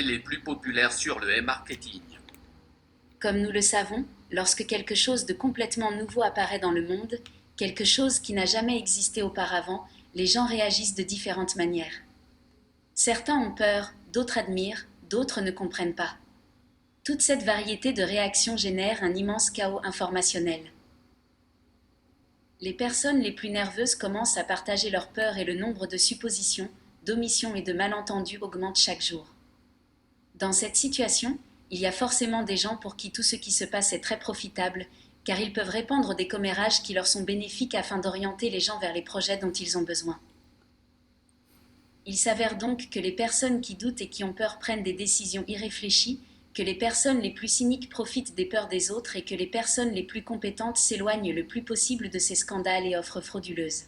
faits les plus populaires sur le e-marketing. Comme nous le savons, lorsque quelque chose de complètement nouveau apparaît dans le monde, quelque chose qui n'a jamais existé auparavant, les gens réagissent de différentes manières. Certains ont peur, d'autres admirent, d'autres ne comprennent pas. Toute cette variété de réactions génère un immense chaos informationnel. Les personnes les plus nerveuses commencent à partager leurs peurs et le nombre de suppositions, d'omissions et de malentendus augmente chaque jour. Dans cette situation, il y a forcément des gens pour qui tout ce qui se passe est très profitable, car ils peuvent répandre des commérages qui leur sont bénéfiques afin d'orienter les gens vers les projets dont ils ont besoin. Il s'avère donc que les personnes qui doutent et qui ont peur prennent des décisions irréfléchies, que les personnes les plus cyniques profitent des peurs des autres et que les personnes les plus compétentes s'éloignent le plus possible de ces scandales et offres frauduleuses.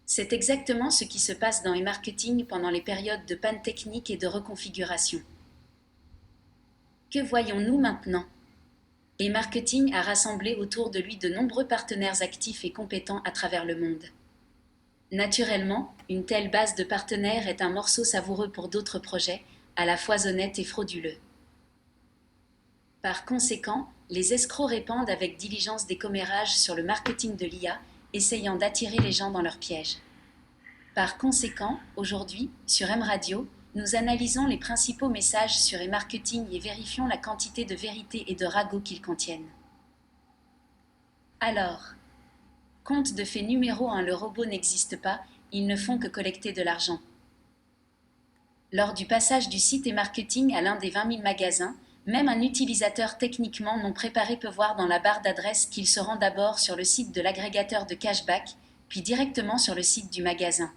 C'est exactement ce qui se passe dans e-marketing pendant les périodes de panne technique et de reconfiguration. Que voyons-nous maintenant ? E-marketing a rassemblé autour de lui de nombreux partenaires actifs et compétents à travers le monde. Naturellement, une telle base de partenaires est un morceau savoureux pour d'autres projets, à la fois honnêtes et frauduleux. Par conséquent, les escrocs répandent avec diligence des commérages sur le marketing de l'IA, essayant d'attirer les gens dans leurs pièges. Par conséquent, aujourd'hui, sur M-Radio, nous analysons les principaux messages sur e-marketing et vérifions la quantité de vérité et de ragots qu'ils contiennent. Alors, conte de fait numéro 1, le robot n'existe pas, ils ne font que collecter de l'argent. Lors du passage du site e-marketing à l'un des 20 000 magasins, même un utilisateur techniquement non préparé peut voir dans la barre d'adresse qu'il se rend d'abord sur le site de l'agrégateur de cashback, puis directement sur le site du magasin.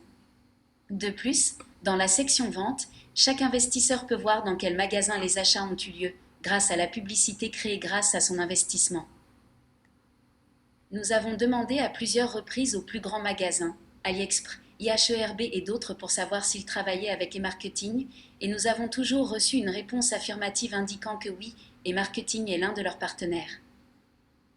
De plus, dans la section vente, chaque investisseur peut voir dans quel magasin les achats ont eu lieu, grâce à la publicité créée grâce à son investissement. Nous avons demandé à plusieurs reprises aux plus grands magasins, AliExpress, IHERB et d'autres pour savoir s'ils travaillaient avec e-marketing, et nous avons toujours reçu une réponse affirmative indiquant que oui, e-marketing est l'un de leurs partenaires.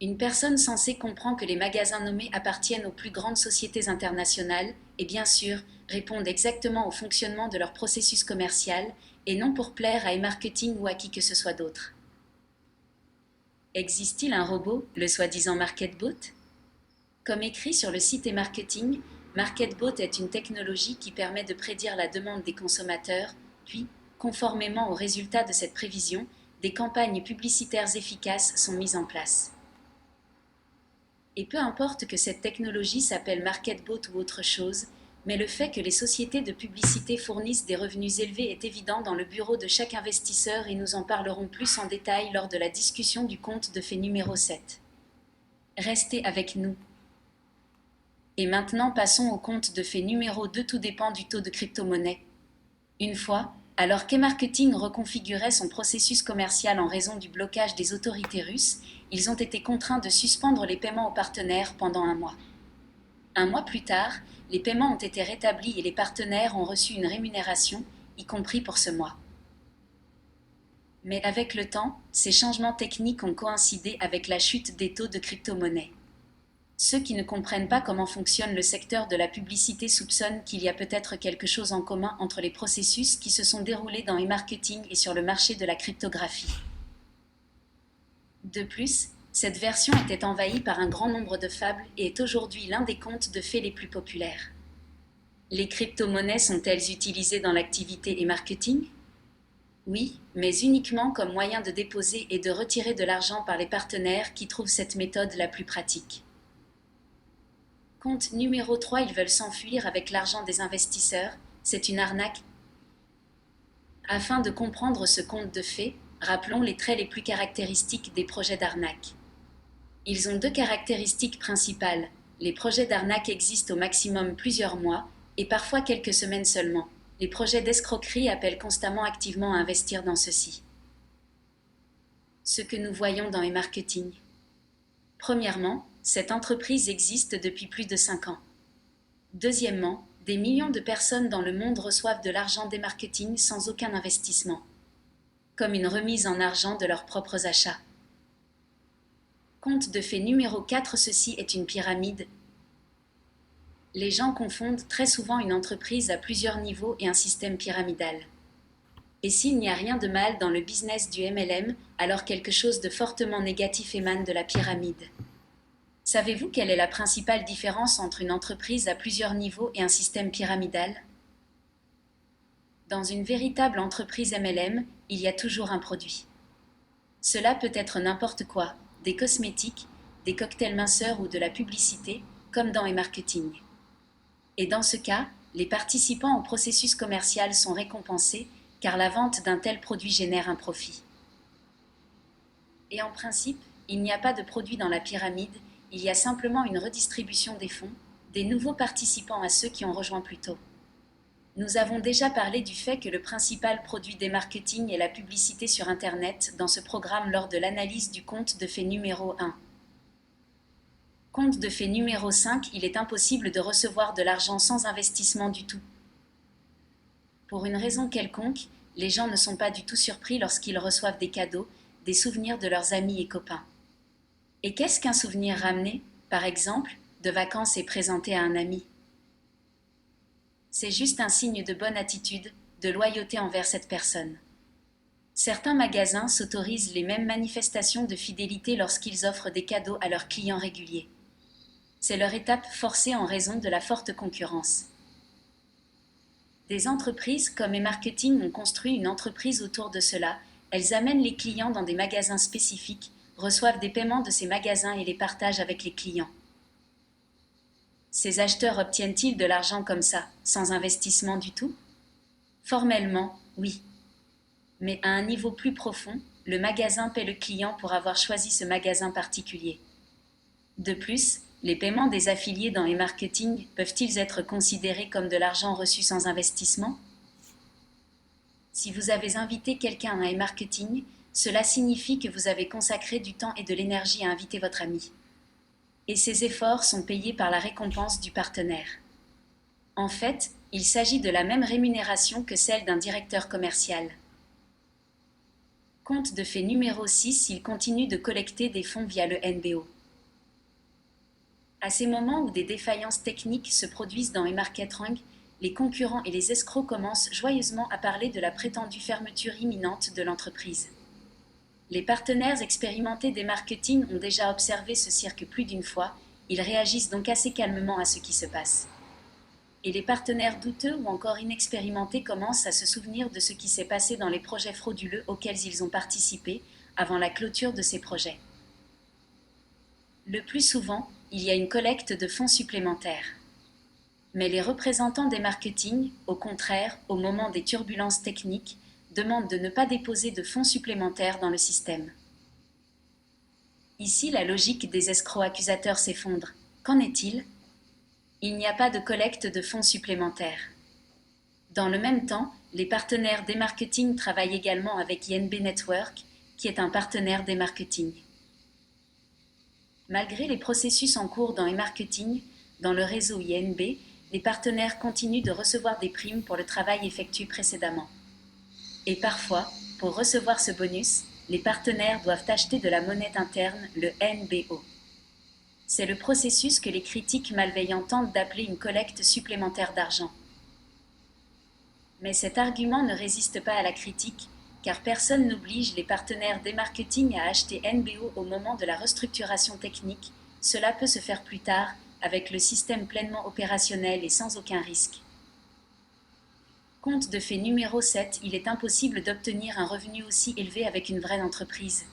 Une personne censée comprend que les magasins nommés appartiennent aux plus grandes sociétés internationales et bien sûr répondent exactement au fonctionnement de leur processus commercial et non pour plaire à e-marketing ou à qui que ce soit d'autre. Existe-t-il un robot, le soi-disant MarketBot ? Comme écrit sur le site e-marketing, MarketBot est une technologie qui permet de prédire la demande des consommateurs, puis, conformément aux résultats de cette prévision, des campagnes publicitaires efficaces sont mises en place. Et peu importe que cette technologie s'appelle MarketBot ou autre chose, mais le fait que les sociétés de publicité fournissent des revenus élevés est évident dans le bureau de chaque investisseur et nous en parlerons plus en détail lors de la discussion du conte de fait numéro 7. Restez avec nous. Et maintenant passons au conte de fait numéro 2, tout dépend du taux de crypto-monnaie. Une fois, alors qu'e-marketing reconfigurait son processus commercial en raison du blocage des autorités russes, ils ont été contraints de suspendre les paiements aux partenaires pendant un mois. Un mois plus tard, les paiements ont été rétablis et les partenaires ont reçu une rémunération, y compris pour ce mois. Mais avec le temps, ces changements techniques ont coïncidé avec la chute des taux de crypto-monnaie. Ceux qui ne comprennent pas comment fonctionne le secteur de la publicité soupçonnent qu'il y a peut-être quelque chose en commun entre les processus qui se sont déroulés dans e-marketing et sur le marché de la cryptographie. De plus, cette version était envahie par un grand nombre de fables et est aujourd'hui l'un des contes de fées les plus populaires. Les crypto-monnaies sont-elles utilisées dans l'activité e-marketing ? Oui, mais uniquement comme moyen de déposer et de retirer de l'argent par les partenaires qui trouvent cette méthode la plus pratique. Conte numéro 3, ils veulent s'enfuir avec l'argent des investisseurs, c'est une arnaque. Afin de comprendre ce conte de fées, rappelons les traits les plus caractéristiques des projets d'arnaque. Ils ont deux caractéristiques principales. Les projets d'arnaque existent au maximum plusieurs mois, et parfois quelques semaines seulement. Les projets d'escroquerie appellent constamment activement à investir dans ceux-ci. Ce que nous voyons dans e-marketing. Premièrement, cette entreprise existe depuis plus de 5 ans. Deuxièmement, des millions de personnes dans le monde reçoivent de l'argent d'e-marketing sans aucun investissement, comme une remise en argent de leurs propres achats. Conte de fait numéro 4, ceci est une pyramide. Les gens confondent très souvent une entreprise à plusieurs niveaux et un système pyramidal. Et s'il n'y a rien de mal dans le business du MLM, alors quelque chose de fortement négatif émane de la pyramide. Savez-vous quelle est la principale différence entre une entreprise à plusieurs niveaux et un système pyramidal ? Dans une véritable entreprise MLM, il y a toujours un produit. Cela peut être n'importe quoi, des cosmétiques, des cocktails minceurs ou de la publicité, comme dans e-marketing. Et dans ce cas, les participants au processus commercial sont récompensés car la vente d'un tel produit génère un profit. Et en principe, il n'y a pas de produit dans la pyramide, il y a simplement une redistribution des fonds, des nouveaux participants à ceux qui ont rejoint plus tôt. Nous avons déjà parlé du fait que le principal produit des marketing est la publicité sur Internet dans ce programme lors de l'analyse du conte de fées numéro 1. Conte de fées numéro 5, il est impossible de recevoir de l'argent sans investissement du tout. Pour une raison quelconque, les gens ne sont pas du tout surpris lorsqu'ils reçoivent des cadeaux, des souvenirs de leurs amis et copains. Et qu'est-ce qu'un souvenir ramené, par exemple, de vacances et présenté à un ami ? C'est juste un signe de bonne attitude, de loyauté envers cette personne. Certains magasins s'autorisent les mêmes manifestations de fidélité lorsqu'ils offrent des cadeaux à leurs clients réguliers. C'est leur étape forcée en raison de la forte concurrence. Des entreprises comme e-marketing ont construit une entreprise autour de cela. Elles amènent les clients dans des magasins spécifiques, reçoivent des paiements de ces magasins et les partagent avec les clients. Ces acheteurs obtiennent-ils de l'argent comme ça, sans investissement du tout ? Formellement, oui. Mais à un niveau plus profond, le magasin paie le client pour avoir choisi ce magasin particulier. De plus, les paiements des affiliés dans e-marketing peuvent-ils être considérés comme de l'argent reçu sans investissement ? Si vous avez invité quelqu'un à e-marketing, cela signifie que vous avez consacré du temps et de l'énergie à inviter votre ami. Et ces efforts sont payés par la récompense du partenaire. En fait, il s'agit de la même rémunération que celle d'un directeur commercial. Conte de fées numéro 6, il continue de collecter des fonds via le NBO. À ces moments où des défaillances techniques se produisent dans e-marketing, les concurrents et les escrocs commencent joyeusement à parler de la prétendue fermeture imminente de l'entreprise. Les partenaires expérimentés des marketing ont déjà observé ce cirque plus d'une fois, ils réagissent donc assez calmement à ce qui se passe. Et les partenaires douteux ou encore inexpérimentés commencent à se souvenir de ce qui s'est passé dans les projets frauduleux auxquels ils ont participé avant la clôture de ces projets. Le plus souvent, il y a une collecte de fonds supplémentaires. Mais les représentants des marketing, au contraire, au moment des turbulences techniques, demandent de ne pas déposer de fonds supplémentaires dans le système. Ici, la logique des escrocs accusateurs s'effondre. Qu'en est-il ? Il n'y a pas de collecte de fonds supplémentaires. Dans le même temps, les partenaires des marketing travaillent également avec INB Network, qui est un partenaire des marketing. Malgré les processus en cours dans e-marketing, dans le réseau INB, les partenaires continuent de recevoir des primes pour le travail effectué précédemment. Et parfois, pour recevoir ce bonus, les partenaires doivent acheter de la monnaie interne, le NBO. C'est le processus que les critiques malveillants tentent d'appeler une collecte supplémentaire d'argent. Mais cet argument ne résiste pas à la critique, car personne n'oblige les partenaires des marketing à acheter NBO au moment de la restructuration technique, cela peut se faire plus tard, avec le système pleinement opérationnel et sans aucun risque. Conte de fées numéro 7, il est impossible d'obtenir un revenu aussi élevé avec une vraie entreprise.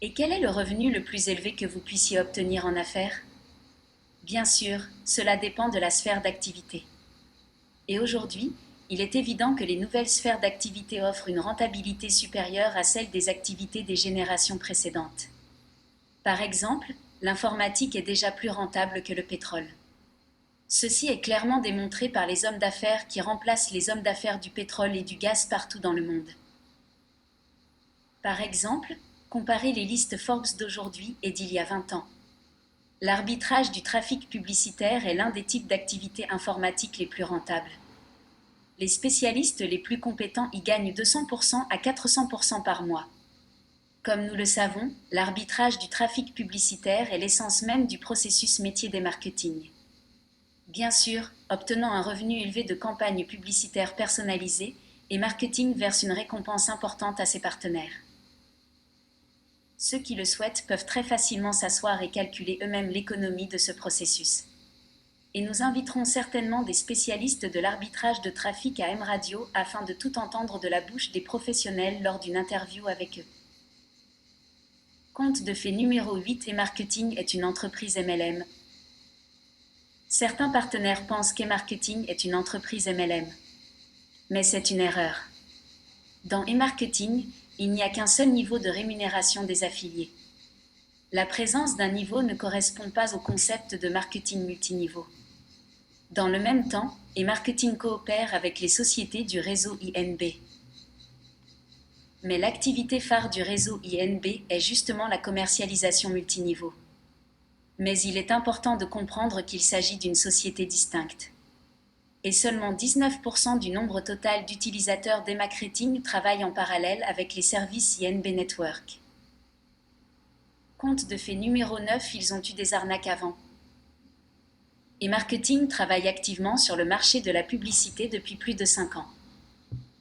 Et quel est le revenu le plus élevé que vous puissiez obtenir en affaires ? Bien sûr, cela dépend de la sphère d'activité. Et aujourd'hui, il est évident que les nouvelles sphères d'activité offrent une rentabilité supérieure à celle des activités des générations précédentes. Par exemple, l'informatique est déjà plus rentable que le pétrole. Ceci est clairement démontré par les hommes d'affaires qui remplacent les hommes d'affaires du pétrole et du gaz partout dans le monde. Par exemple, comparez les listes Forbes d'aujourd'hui et d'il y a 20 ans. L'arbitrage du trafic publicitaire est l'un des types d'activités informatiques les plus rentables. Les spécialistes les plus compétents y gagnent 200% à 400% par mois. Comme nous le savons, l'arbitrage du trafic publicitaire est l'essence même du processus métier des marketing. Bien sûr, obtenant un revenu élevé de campagnes publicitaires personnalisées, et marketing verse une récompense importante à ses partenaires. Ceux qui le souhaitent peuvent très facilement s'asseoir et calculer eux-mêmes l'économie de ce processus. Et nous inviterons certainement des spécialistes de l'arbitrage de trafic à M-Radio afin de tout entendre de la bouche des professionnels lors d'une interview avec eux. Conte de fait numéro 8 eMarketing est une entreprise MLM. Certains partenaires pensent qu'eMarketing est une entreprise MLM. Mais c'est une erreur. Dans eMarketing, il n'y a qu'un seul niveau de rémunération des affiliés. La présence d'un niveau ne correspond pas au concept de marketing multiniveau. Dans le même temps, eMarketing coopère avec les sociétés du réseau INB. Mais l'activité phare du réseau INB est justement la commercialisation multiniveau. Mais il est important de comprendre qu'il s'agit d'une société distincte. Et seulement 19% du nombre total d'utilisateurs d'eMarketing travaillent en parallèle avec les services INB Network. Conte de fait numéro 9, ils ont eu des arnaques avant. eMarketing travaille activement sur le marché de la publicité depuis plus de 5 ans.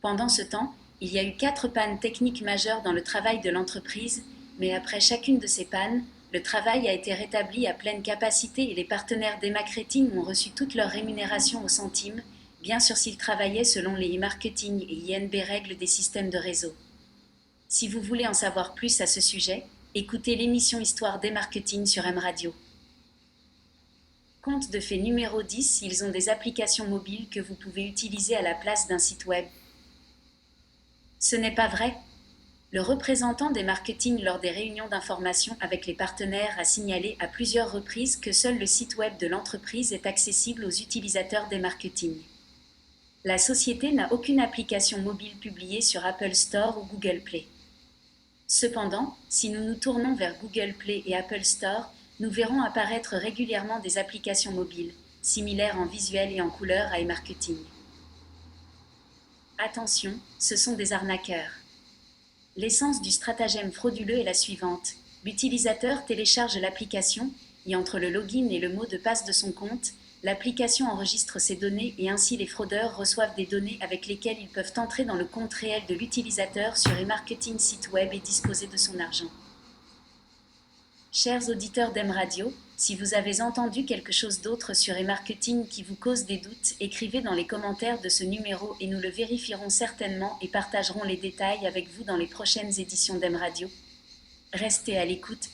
Pendant ce temps, il y a eu 4 pannes techniques majeures dans le travail de l'entreprise, mais après chacune de ces pannes, le travail a été rétabli à pleine capacité et les partenaires d'eMarketing ont reçu toute leur rémunération au centime, bien sûr s'ils travaillaient selon les eMarketing et INB règles des systèmes de réseau. Si vous voulez en savoir plus à ce sujet, écoutez l'émission Histoire d'eMarketing sur M-Radio. Conte de fait numéro 10, ils ont des applications mobiles que vous pouvez utiliser à la place d'un site web. Ce n'est pas vrai. Le représentant d'eMarketing lors des réunions d'information avec les partenaires a signalé à plusieurs reprises que seul le site web de l'entreprise est accessible aux utilisateurs d'eMarketing. La société n'a aucune application mobile publiée sur Apple Store ou Google Play. Cependant, si nous nous tournons vers Google Play et Apple Store, nous verrons apparaître régulièrement des applications mobiles, similaires en visuel et en couleur à eMarketing. Attention, ce sont des arnaqueurs. L'essence du stratagème frauduleux est la suivante. L'utilisateur télécharge l'application et entre le login et le mot de passe de son compte, l'application enregistre ses données et ainsi les fraudeurs reçoivent des données avec lesquelles ils peuvent entrer dans le compte réel de l'utilisateur sur eMarketing site web et disposer de son argent. Chers auditeurs d'M-Radio, si vous avez entendu quelque chose d'autre sur eMarketing qui vous cause des doutes, écrivez dans les commentaires de ce numéro et nous le vérifierons certainement et partagerons les détails avec vous dans les prochaines éditions d'M-Radio. Restez à l'écoute.